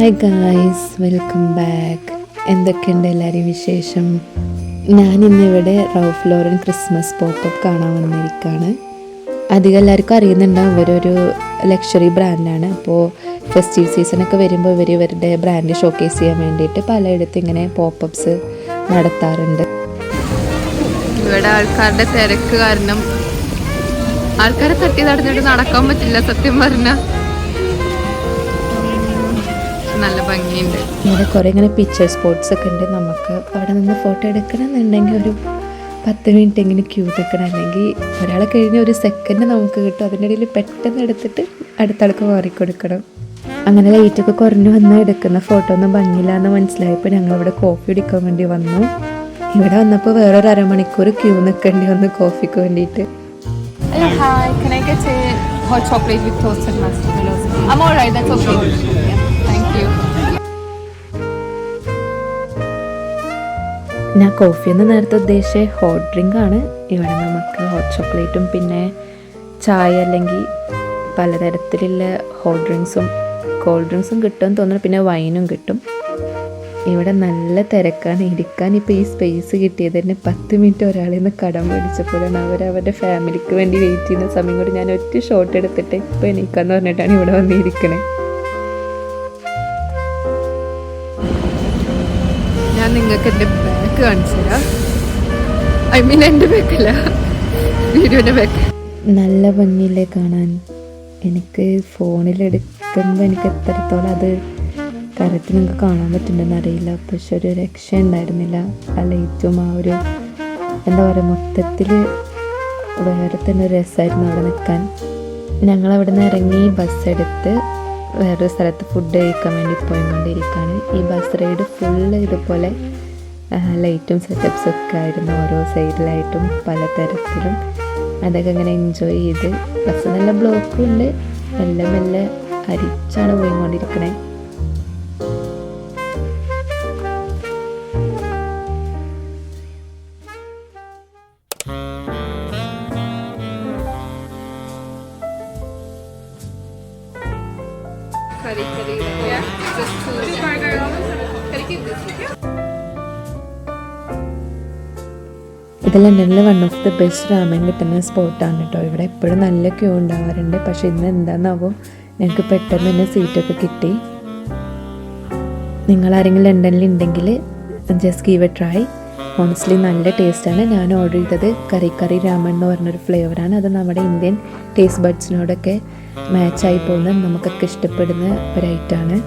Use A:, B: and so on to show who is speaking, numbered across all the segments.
A: Hi guys, welcome back. എന്തൊക്കെയുണ്ട് എല്ലാവരും വിശേഷം? ഞാനിന്നിവിടെ റൗഫ് ലോറൻ ക്രിസ്മസ് പോപ്പപ്പ് കാണാൻ വന്നിരിക്കുകയാണ്. അധികം എല്ലാവർക്കും അറിയുന്നുണ്ടാവും, ഇവരൊരു ലക്ഷറി ബ്രാൻഡാണ്. അപ്പോൾ ഫെസ്റ്റീവ് സീസണൊക്കെ വരുമ്പോൾ ഇവരുടെ ബ്രാൻഡ് ഷോക്കേസ് ചെയ്യാൻ വേണ്ടിയിട്ട് പലയിടത്തും ഇങ്ങനെ പോപ്പപ്സ് നടത്താറുണ്ട്.
B: ഇവിടെ ആൾക്കാരുടെ തിരക്ക് കാരണം ആൾക്കാരെ തട്ടി തടഞ്ഞിട്ട് നടക്കാൻ പറ്റില്ല. സത്യം പറഞ്ഞ നല്ല ഭംഗിയുണ്ട്.
A: ഇവിടെ കുറേ ഇങ്ങനെ പിക്ചർ സ്പോട്ട്സ് ഒക്കെ ഉണ്ട്. നമുക്ക് അവിടെ നിന്ന് ഫോട്ടോ എടുക്കണമെന്നുണ്ടെങ്കിൽ ഒരു 10 മിനിറ്റ് എങ്കിലും ക്യൂ നിൽക്കണം, അല്ലെങ്കിൽ ഒരാളെ കഴിഞ്ഞ് ഒരു സെക്കൻഡ് നമുക്ക് കിട്ടും. അതിൻ്റെ ഇടയിൽ പെട്ടെന്ന് എടുത്തിട്ട് അടുത്ത ആൾക്ക് മാറിക്കൊടുക്കണം. അങ്ങനെ ലൈറ്റൊക്കെ കുറഞ്ഞു വന്നാൽ എടുക്കുന്ന ഫോട്ടോ ഒന്നും ഭംഗിയില്ല എന്ന് മനസ്സിലായപ്പോൾ ഞങ്ങളിവിടെ കോഫി കുടിക്കാൻ വേണ്ടി വന്നു. ഇവിടെ വന്നപ്പോൾ വേറൊരു അരമണിക്കൂർ ക്യൂ നിൽക്കേണ്ടി വന്നു കോഫിക്ക് വേണ്ടിയിട്ട്.
B: Hi, can I get a hot chocolate with toasted marshmallows? I'm alright, that's okay. Yeah, thank you.
A: ഞാൻ കോഫി എന്ന് നേരത്തെ ഉദ്ദേശിച്ച ഹോട്ട് ഡ്രിങ്ക് ആണ്. ഇവിടെ നമുക്ക് ഹോട്ട് ചോക്ലേറ്റും പിന്നെ ചായ അല്ലെങ്കിൽ പലതരത്തിലുള്ള ഹോട്ട് ഡ്രിങ്ക്സും കോൾഡ് ഡ്രിങ്ക്സും കിട്ടുമെന്ന് തോന്നുന്നു. പിന്നെ വൈനും കിട്ടും. ഇവിടെ നല്ല തിരക്കാണ്. ഇരിക്കാൻ ഇപ്പോൾ ഈ സ്പേസ് കിട്ടിയത് തന്നെ 10 മിനിറ്റ് ഒരാളിൽ നിന്ന് കടം മേടിച്ചപ്പോഴാണ്. അവരവരുടെ ഫാമിലിക്ക് വേണ്ടി വെയിറ്റ് ചെയ്യുന്ന സമയം കൂടി ഞാൻ ഒറ്റ ഷോട്ട് എടുത്തിട്ട് ഇപ്പോൾ എണീക്കാന്ന് പറഞ്ഞിട്ടാണ് ഇവിടെ വന്നിരിക്കണേ.
B: ഞാൻ നിങ്ങൾക്ക് എൻ്റെ ബാക്ക് കാണിച്ചു തരാം. ഐ മീൻ എൻ്റെ ബാക്കല്ല, വീഡിയോൻ്റെ ബാക്ക്.
A: നല്ല ഭംഗിയില്ലേ കാണാൻ. എനിക്ക് ഫോണിലെടുക്കുമ്പോൾ എനിക്ക് എത്രത്തോളം അത് കറക്റ്റ് നിങ്ങൾക്ക് കാണാൻ പറ്റുന്നുണ്ടെന്ന് അറിയില്ല. പക്ഷെ ഒരു രക്ഷ ഉണ്ടായിരുന്നില്ല. ആ ലൈറ്റും ആ ഒരു എന്താ പറയുക, മൊത്തത്തിൽ വേറെ തന്നെ ഒരു രസമായിരുന്നു അവിടെ നിൽക്കാൻ. ഞങ്ങളവിടെ നിന്ന് ഇറങ്ങി ബസ് എടുത്ത് വേറൊരു സ്ഥലത്ത് ഫുഡ് കഴിക്കാൻ വേണ്ടി പോയിക്കൊണ്ടിരിക്കുകയാണ്. ഈ ബസ് റൈഡ് ഫുള്ള് ഇതുപോലെ ലൈറ്റും സെറ്റപ്സും ഒക്കെ ആയിരുന്നു. ഓരോ സൈഡിലായിട്ടും പലതരത്തിലും അതൊക്കെ ഇങ്ങനെ എൻജോയ് ചെയ്ത്. ബസ് നല്ല ബ്ലോക്കും ഉണ്ട്. മെല്ലെ മെല്ലെ അരിച്ചാണ് പോയിക്കൊണ്ടിരിക്കണേ. ഇത് ലണ്ടനിൽ one of the best ramen കിട്ടുന്ന സ്പോട്ടാണ് കേട്ടോ. ഇവിടെ എപ്പോഴും നല്ല ക്യൂ ഉണ്ടാവാറുണ്ട്. പക്ഷെ ഇന്ന് എന്താണെന്നാവോ ഞങ്ങൾക്ക് പെട്ടെന്ന് തന്നെ സീറ്റൊക്കെ കിട്ടി. നിങ്ങളാരെങ്കിലും ലണ്ടനിൽ ഉണ്ടെങ്കിൽ ജസ്റ്റ് ഗീവ് എ ട്രൈ. ഹോൺസ്റ്റ്ലി നല്ല ടേസ്റ്റാണ്. ഞാൻ ഓർഡർ ചെയ്തത് കറി രാമൻ എന്ന് പറഞ്ഞൊരു ഫ്ലേവറാണ്. അത് നമ്മുടെ ഇന്ത്യൻ ടേസ്റ്റ് ബഡ്സിനോടൊക്കെ മാച്ചായി പോകുന്ന നമുക്കൊക്കെ ഇഷ്ടപ്പെടുന്ന ഒരു ഐറ്റമാണ്.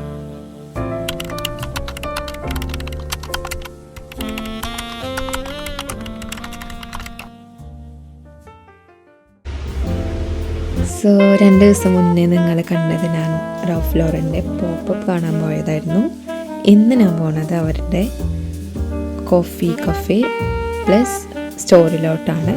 A: സോ 2 ദിവസം മുന്നേ നിങ്ങൾ കണ്ടത് ഞാൻ റൗഫ് ലോറൻ്റെ പോപ്പപ്പ് കാണാൻ പോയതായിരുന്നു. ഇന്ന് ഞാൻ പോണത് അവരുടെ കോഫി കഫേ പ്ലസ് സ്റ്റോറിലോട്ടാണ്.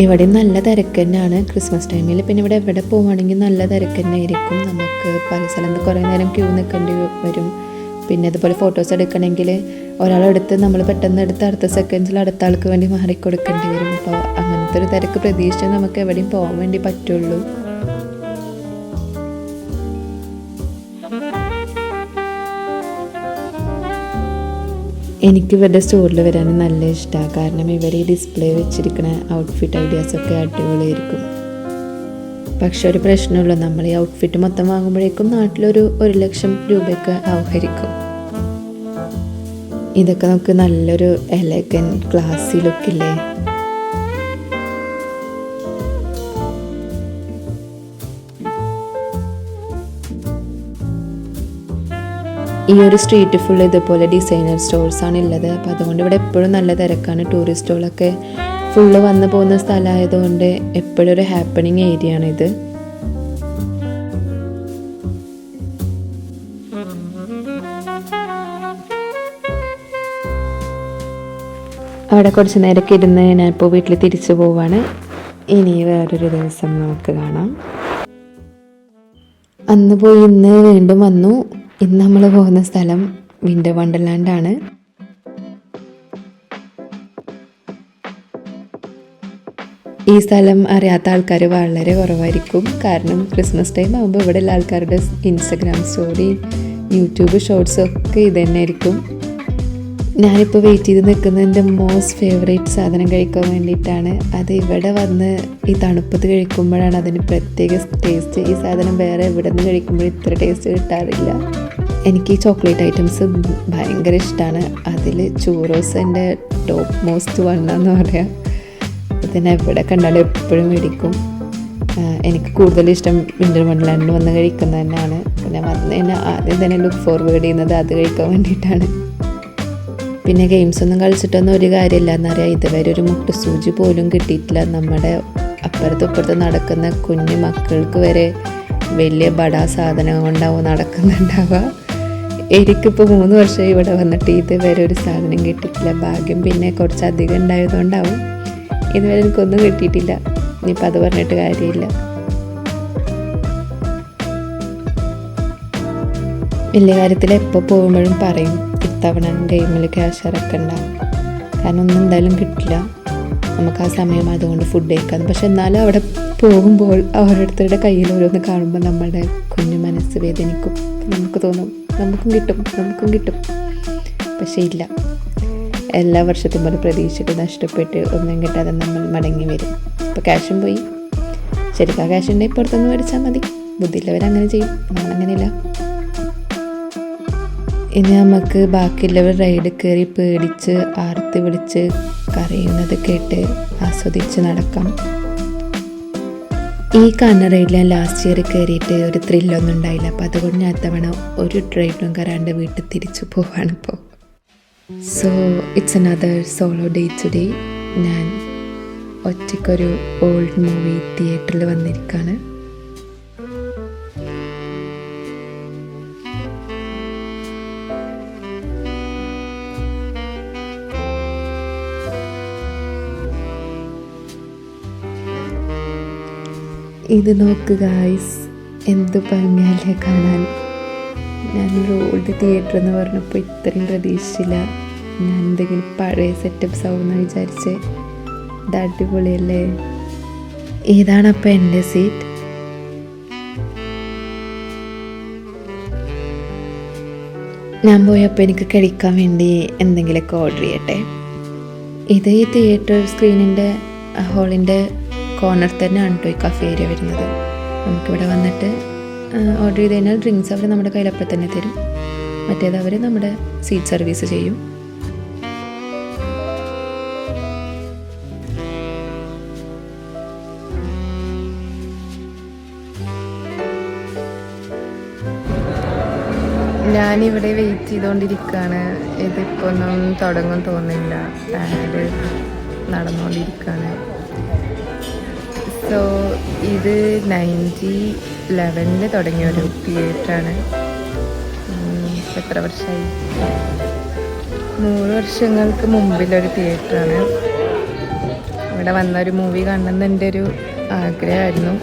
A: ഇവിടെ നല്ല തിരക്ക് തന്നെയാണ് ക്രിസ്മസ് ടൈമിൽ. പിന്നെ ഇവിടെ എവിടെ പോവുകയാണെങ്കിൽ നല്ല തിരക്ക് തന്നെ ആയിരിക്കും. നമുക്ക് പല സ്ഥലത്ത് കുറേ നേരം ക്യൂ നിൽക്കേണ്ടി വരും. പിന്നെ അതുപോലെ ഫോട്ടോസ് എടുക്കണമെങ്കിൽ ഒരാളെടുത്ത് നമ്മൾ പെട്ടെന്ന് എടുത്ത് അടുത്ത സെക്കൻഡ്സിൽ അടുത്ത ആൾക്ക് വേണ്ടി മാറിക്കൊടുക്കേണ്ടി വരും. അപ്പോൾ അങ്ങനത്തെ ഒരു തിരക്ക് പ്രതീക്ഷിച്ച് നമുക്ക് എവിടെയും പോകാൻ വേണ്ടി പറ്റുള്ളൂ. എനിക്ക് ഇവരുടെ സ്റ്റോറിൽ വരാൻ നല്ല ഇഷ്ടമാണ്. കാരണം ഇവർ ഈ ഡിസ്പ്ലേ വെച്ചിരിക്കുന്ന ഔട്ട്ഫിറ്റ് ഐഡിയാസൊക്കെ അടിപൊളിയായിരിക്കും. പക്ഷെ ഒരു പ്രശ്നമുള്ളൂ, നമ്മൾ ഈ ഔട്ട്ഫിറ്റ് മൊത്തം വാങ്ങുമ്പോഴേക്കും നാട്ടിലൊരു 1 ലക്ഷം രൂപയൊക്കെ ആവുമായിരിക്കും. ഇതൊക്കെ നമുക്ക് നല്ലൊരു എലഗൻ ക്ലാസി ലുക്കില്ലേ. ഈ ഒരു സ്ട്രീറ്റ് ഫുൾ ഇതുപോലെ ഡിസൈനർ സ്റ്റോഴ്സാണ് ഉള്ളത്. അപ്പോൾ അതുകൊണ്ട് ഇവിടെ എപ്പോഴും നല്ല തിരക്കാണ്. ടൂറിസ്റ്റുകളൊക്കെ ഫുള്ള് വന്നു പോകുന്ന സ്ഥലമായതുകൊണ്ട് എപ്പോഴും ഒരു ഹാപ്പനിങ് ഏരിയ ആണിത്. അവിടെ കുറച്ച് നേരമൊക്കെ ഇരുന്ന് ഞാനിപ്പോൾ വീട്ടിൽ തിരിച്ചു പോവാണ്. ഇനി വേറൊരു ദിവസം നമുക്ക് കാണാം. അന്ന് പോയി ഇന്ന് വീണ്ടും വന്നു. ഇന്ന് നമ്മൾ പോകുന്ന സ്ഥലം വിൻ്റർ വണ്ടർലാൻഡാണ്. ഈ സ്ഥലം അറിയാത്ത ആൾക്കാർ വളരെ കുറവായിരിക്കും. കാരണം ക്രിസ്മസ് ടൈം ആകുമ്പോൾ ഇവിടെയുള്ള ആൾക്കാരുടെ ഇൻസ്റ്റഗ്രാം സ്റ്റോറി, യൂട്യൂബ് ഷോർട്സും ഒക്കെ ഇത് തന്നെ ആയിരിക്കും. ഞാനിപ്പോൾ വെയിറ്റ് ചെയ്ത് നിൽക്കുന്നത് എൻ്റെ മോസ്റ്റ് ഫേവറേറ്റ് സാധനം കഴിക്കാൻ വേണ്ടിയിട്ടാണ്. അത് ഇവിടെ വന്ന് ഈ തണുപ്പത്ത് കഴിക്കുമ്പോഴാണ് അതിന് പ്രത്യേക ടേസ്റ്റ്. ഈ സാധനം വേറെ എവിടെ നിന്ന് കഴിക്കുമ്പോൾ ഇത്ര ടേസ്റ്റ് കിട്ടാറില്ല. എനിക്ക് ചോക്ലേറ്റ് ഐറ്റംസ് ഭയങ്കര ഇഷ്ടമാണ്. അതിൽ ചൂറോസ് എൻ്റെ ടോപ്പ് മോസ്റ്റ് വണ്ണെന്ന് പറയാം. അതിനെ എവിടെ കണ്ടാലും എപ്പോഴും മേടിക്കും. എനിക്ക് കൂടുതൽ ഇഷ്ടം വിൻ്റർ വണ്ടർലാൻഡിൽ വന്ന് കഴിക്കുന്നത് തന്നെയാണ്. പിന്നെ വന്ന് തന്നെ ആദ്യം തന്നെ ലുക്ക് ഫോർവേഡ് ചെയ്യുന്നത് അത് കഴിക്കാൻ വേണ്ടിയിട്ടാണ്. പിന്നെ ഗെയിംസൊന്നും കളിച്ചിട്ടൊന്നും ഒരു കാര്യമില്ല എന്നറിയാം. ഇതുവരെ ഒരു മുട്ടുസൂചി പോലും കിട്ടിയിട്ടില്ല. നമ്മുടെ അപ്പുറത്തും ഇപ്പുറത്തും നടക്കുന്ന കുഞ്ഞു മക്കൾക്ക് വരെ വലിയ ബടാ സാധനം കൊണ്ടാവും നടക്കുന്നുണ്ടാവുക. എനിക്കിപ്പോൾ 3 വർഷം ഇവിടെ വന്നിട്ട് ഇതുവരെ ഒരു സാധനം കിട്ടിയിട്ടില്ല. ഭാഗ്യം പിന്നെ കുറച്ചധികം ഉണ്ടായതുകൊണ്ടാവും ഇതുവരെ എനിക്കൊന്നും കിട്ടിയിട്ടില്ല. ഇനിയിപ്പോൾ അത് പറഞ്ഞിട്ട് കാര്യമില്ല. വലിയ കാര്യത്തിൽ എപ്പോൾ പോകുമ്പോഴും പറയും ഇത്തവണ ഗെയിമിൽ ക്യാഷ് ഇറക്കണ്ട, കാരണം ഒന്നും എന്തായാലും കിട്ടില്ല, നമുക്ക് ആ സമയം അതുകൊണ്ട് ഫുഡ് കഴിക്കാം. പക്ഷെ എന്നാലും അവിടെ പോകുമ്പോൾ ഓരോരുത്തരുടെ കയ്യിൽ ഓരോന്ന് കാണുമ്പോൾ നമ്മുടെ കുഞ്ഞു മനസ്സ് വേദനിക്കും. നമുക്ക് തോന്നും നമുക്കും കിട്ടും. പക്ഷേ ഇല്ല, എല്ലാ വർഷത്തും പോലെ പ്രതീക്ഷകൾ നഷ്ടപ്പെട്ട് ഒന്നും കിട്ടാതെ നമ്മൾ മടങ്ങി വരും. ഇപ്പോൾ ക്യാഷും പോയി. ശരിക്കും ആ ക്യാഷ് ഉണ്ടെങ്കിൽ പുറത്തൊന്ന് മേടിച്ചാൽ മതി. ബുദ്ധിയുള്ളവരങ്ങനെ ചെയ്യും, നമ്മളങ്ങനെയില്ല. ഇനി നമുക്ക് ബാക്കിയുള്ളവർ റൈഡ് കയറി പേടിച്ച് ആർത്തി വിളിച്ച് കരയുന്നത് കേട്ട് ആസ്വദിച്ച് നടക്കാം. ഈ കാണുന്ന റൈഡിൽ ഞാൻ ലാസ്റ്റ് ഇയർ കയറിയിട്ട് ഒരു ത്രില്ലൊന്നും ഉണ്ടായില്ല. അപ്പോൾ അതുകൊണ്ട് ഞാൻ തവണ ഒരു റൈഡിലും കയറാണ്ട് വീട്ടിൽ തിരിച്ചു പോവാണിപ്പോൾ. So it's another solo day today. ഞാൻ ഒറ്റയ്ക്കൊരു ഓൾഡ് മൂവി തിയേറ്ററിൽ വന്നിരിക്കുകയാണ്. ഇത് നോക്ക് ഗായ്സ്, എന്ത് ഭംഗിയല്ലേ കാണാൻ. ഞാനൊരു ഓൾഡ് തിയേറ്റർ എന്ന് പറഞ്ഞപ്പോൾ ഇത്രയും പ്രതീക്ഷിച്ചില്ല. ഞാൻ എന്തെങ്കിലും പഴയ സെറ്റപ്സ് ആവുമെന്ന് വിചാരിച്ച്. ഇത് അടിപൊളിയല്ലേ. ഇതാണ് അപ്പോൾ എൻ്റെ സീറ്റ്. ഞാൻ പോയപ്പോൾ എനിക്ക് കഴിക്കാൻ വേണ്ടി എന്തെങ്കിലുമൊക്കെ ഓർഡർ ചെയ്യട്ടെ. ഇത് ഈ തിയേറ്റർ സ്ക്രീനിൻ്റെ ഹോളിൻ്റെ കോർണർ തന്നെയാണ് കേട്ടോ ഈ കഫേ ഏരിയ വരുന്നത്. നമുക്കിവിടെ വന്നിട്ട് ഓർഡർ ചെയ്ത് കഴിഞ്ഞാൽ ഡ്രിങ്ക്സ് അവർ നമ്മുടെ കയ്യിലപ്പം തന്നെ തരും. മറ്റേത് അവർ നമ്മുടെ സീറ്റ് സർവീസ് ചെയ്യും.
B: ഞാനിവിടെ വെയിറ്റ് ചെയ്തുകൊണ്ടിരിക്കുകയാണ്. ഇതിപ്പോൾ ഒന്നും തുടങ്ങും തോന്നില്ല. ആഡ് നടന്നുകൊണ്ടിരിക്കുകയാണ്. സോ ഇത് 1911 തുടങ്ങിയ ഒരു തിയേറ്ററാണ്. എത്ര വർഷമായി? 100 വർഷങ്ങൾക്ക് മുമ്പിലൊരു തിയേറ്ററാണ്. ഇവിടെ വന്നൊരു മൂവി കാണണമെന്ന് എൻ്റെ ഒരു ആഗ്രഹമായിരുന്നു.